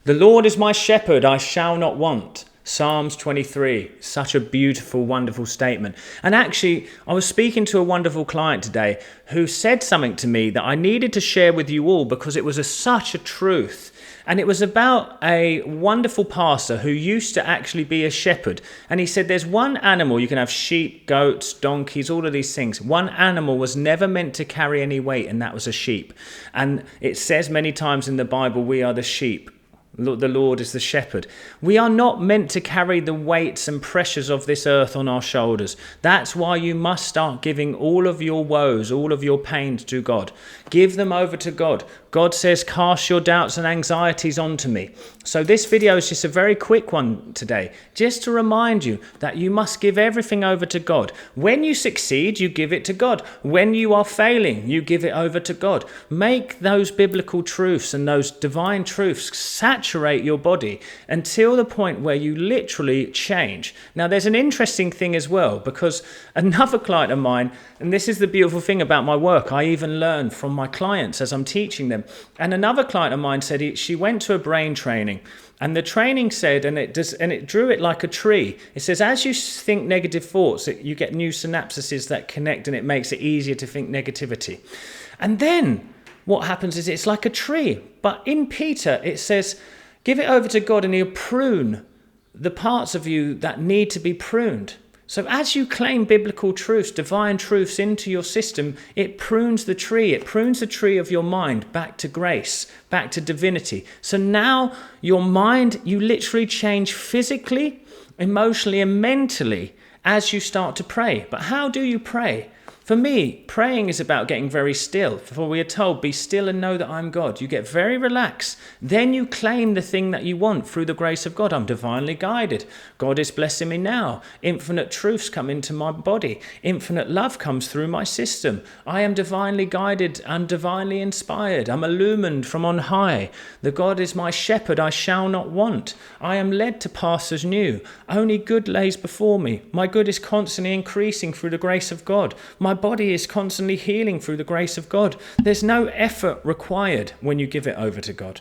The Lord is my shepherd, I shall not want. Psalms 23, such a beautiful, wonderful statement. And actually, I was speaking to a wonderful client today who said something to me that I needed to share with you all because it was such a truth. And it was about a wonderful pastor who used to actually be a shepherd. And he said there's one animal, you can have sheep, goats, donkeys, all of these things. One animal was never meant to carry any weight, and that was a sheep. And it says many times in the Bible, we are the sheep. The Lord is the shepherd. We are not meant to carry the weights and pressures of this earth on our shoulders. That's why you must start giving all of your woes, all of your pains to God. Give them over to God. God says, cast your doubts and anxieties onto me. So this video is just a very quick one today, just to remind you that you must give everything over to God. When you succeed, you give it to God. When you are failing, you give it over to God. Make those biblical truths and those divine truths saturate your body until the point where you literally change. Now, there's an interesting thing as well, because another client of mine, and this is the beautiful thing about my work, I even learn from my clients as I'm teaching them. And another client of mine said she went to a brain training, and the training said, and it drew it like a tree. It says, as you think negative thoughts, you get new synapses that connect, and it makes it easier to think negativity. And then what happens is it's like a tree. But in Peter, it says, give it over to God and he'll prune the parts of you that need to be pruned. So as you claim biblical truths, divine truths into your system, it prunes the tree. It prunes the tree of your mind back to grace, back to divinity. So now your mind, you literally change physically, emotionally, and mentally as you start to pray. But how do you pray? For me, praying is about getting very still. For we are told, be still and know that I'm God. You get very relaxed. Then you claim the thing that you want through the grace of God. I'm divinely guided. God is blessing me now. Infinite truths come into my body. Infinite love comes through my system. I am divinely guided. I'm divinely inspired. I'm illumined from on high. The God is my shepherd. I shall not want. I am led to pastures new. Only good lays before me. My good is constantly increasing through the grace of God. My body is constantly healing through the grace of God. There's no effort required when you give it over to God.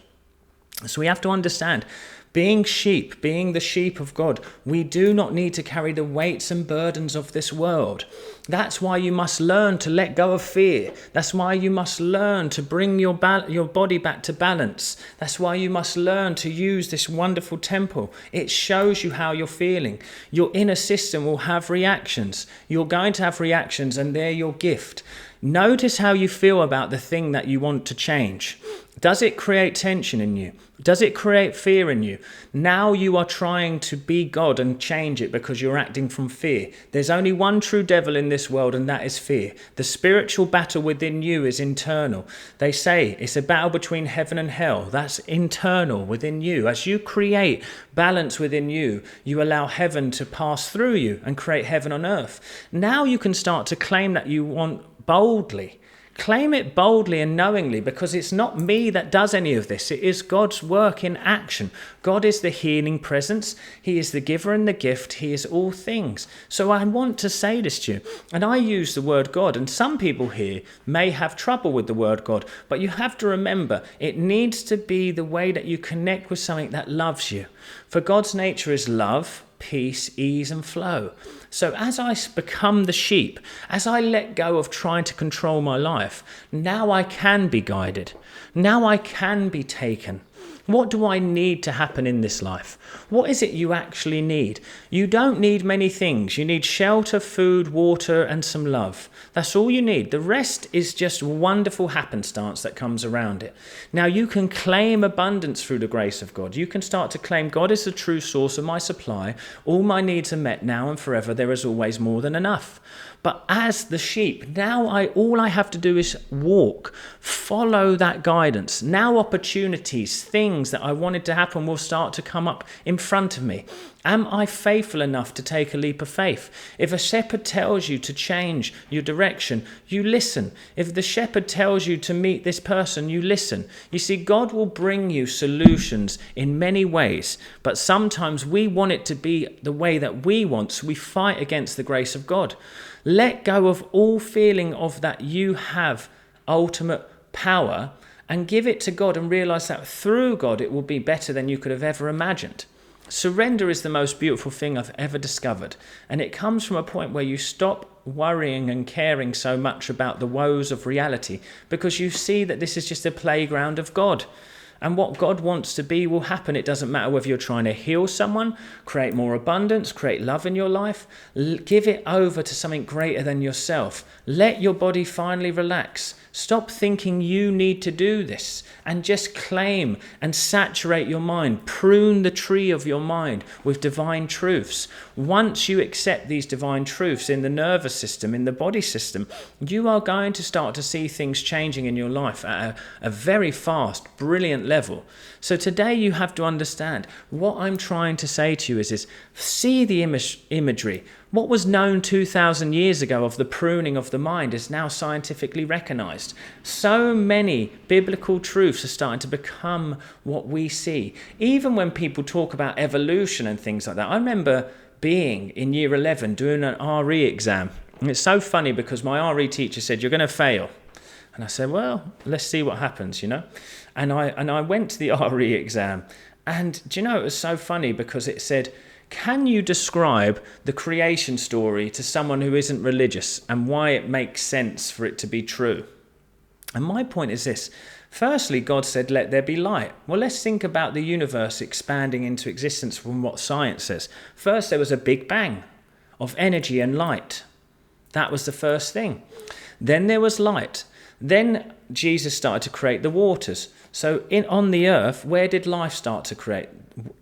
So we have to understand, being sheep, being the sheep of God, we do not need to carry the weights and burdens of this world. That's why you must learn to let go of fear. That's why you must learn to bring your body back to balance. That's why you must learn to use this wonderful temple. It shows you how you're feeling. Your inner system will have reactions. You're going to have reactions, and they're your gift. Notice how you feel about the thing that you want to change. Does it create tension in you? Does it create fear in you? Now you are trying to be God and change it because you're acting from fear. There's only one true devil in this world, and that is fear. The spiritual battle within you is internal. They say it's a battle between heaven and hell. That's internal within you. As you create balance within you, you allow heaven to pass through you and create heaven on earth. Now you can start to claim that you want boldly. Claim it boldly and knowingly, because it's not me that does any of this. It is God's work in action. God is the healing presence. He is the giver and the gift. He is all things. So I want to say this to you, and I use the word God, and some people here may have trouble with the word God, but you have to remember, it needs to be the way that you connect with something that loves you. For God's nature is love, peace, ease, and flow. So as I become the sheep, as I let go of trying to control my life, now I can be guided. Now I can be taken. What do I need to happen in this life? What is it you actually need? You don't need many things. You need shelter, food, water, and some love. That's all you need. The rest is just wonderful happenstance that comes around it. Now you can claim abundance through the grace of God. You can start to claim God is the true source of my supply. All my needs are met now and forever. There is always more than enough. But as the sheep, now all I have to do is walk, follow that guidance. Now opportunities, things that I wanted to happen will start to come up in front of me. Am I faithful enough to take a leap of faith? If a shepherd tells you to change your direction, you listen. If the shepherd tells you to meet this person, you listen. You see, God will bring you solutions in many ways, but sometimes we want it to be the way that we want, so we fight against the grace of God. Let go of all feeling of that you have ultimate power and give it to God and realize that through God it will be better than you could have ever imagined. Surrender is the most beautiful thing I've ever discovered, and it comes from a point where you stop worrying and caring so much about the woes of reality, because you see that this is just a playground of God. And what God wants to be will happen. It doesn't matter whether you're trying to heal someone, create more abundance, create love in your life. Give it over to something greater than yourself. Let your body finally relax. Stop thinking you need to do this, and just claim and saturate your mind. Prune the tree of your mind with divine truths. Once you accept these divine truths in the nervous system, in the body system, you are going to start to see things changing in your life at a very fast, brilliant level. So today you have to understand what I'm trying to say to you is see the imagery. What was known 2,000 years ago of the pruning of the mind is now scientifically recognized. So many biblical truths are starting to become what we see. Even when people talk about evolution and things like that. I remember being in year 11 doing an RE exam. And it's so funny because my RE teacher said, "You're going to fail." And I said, "Well, let's see what happens, you know." And I went to the RE exam. And do you know, it was so funny because it said, "Can you describe the creation story to someone who isn't religious and why it makes sense for it to be true?" And my point is this. Firstly, God said, "Let there be light." Well, let's think about the universe expanding into existence from what science says. First, there was a big bang of energy and light. That was the first thing. Then there was light. Then Jesus started to create the waters. So on the earth, where did life start to create?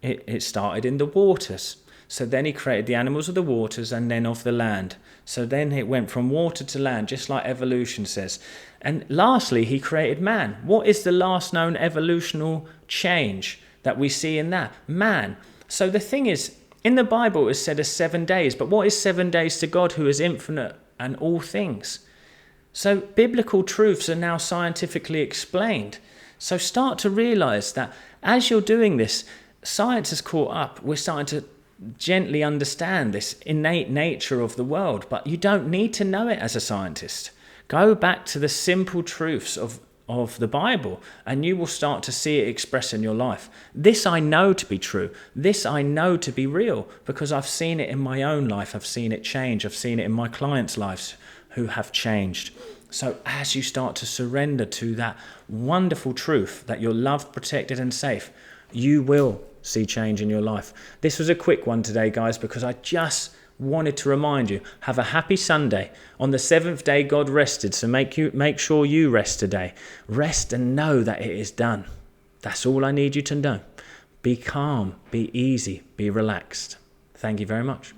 It started in the waters. So then he created the animals of the waters and then of the land. So then it went from water to land, just like evolution says. And lastly, he created man. What is the last known evolutional change that we see in that? Man. So the thing is, in the Bible it is said as 7 days, but what is 7 days to God who is infinite and all things? So biblical truths are now scientifically explained. So start to realize that as you're doing this, science has caught up. We're starting to gently understand this innate nature of the world, but you don't need to know it as a scientist. Go back to the simple truths of the Bible and you will start to see it expressed in your life. This I know to be true. This I know to be real because I've seen it in my own life. I've seen it change. I've seen it in my clients' lives who have changed. So as you start to surrender to that wonderful truth that you're loved, protected and safe, you will see change in your life. This was a quick one today, guys, because I just wanted to remind you, have a happy Sunday. On the 7th day, God rested. So make sure you rest today. Rest and know that it is done. That's all I need you to know. Be calm, be easy, be relaxed. Thank you very much.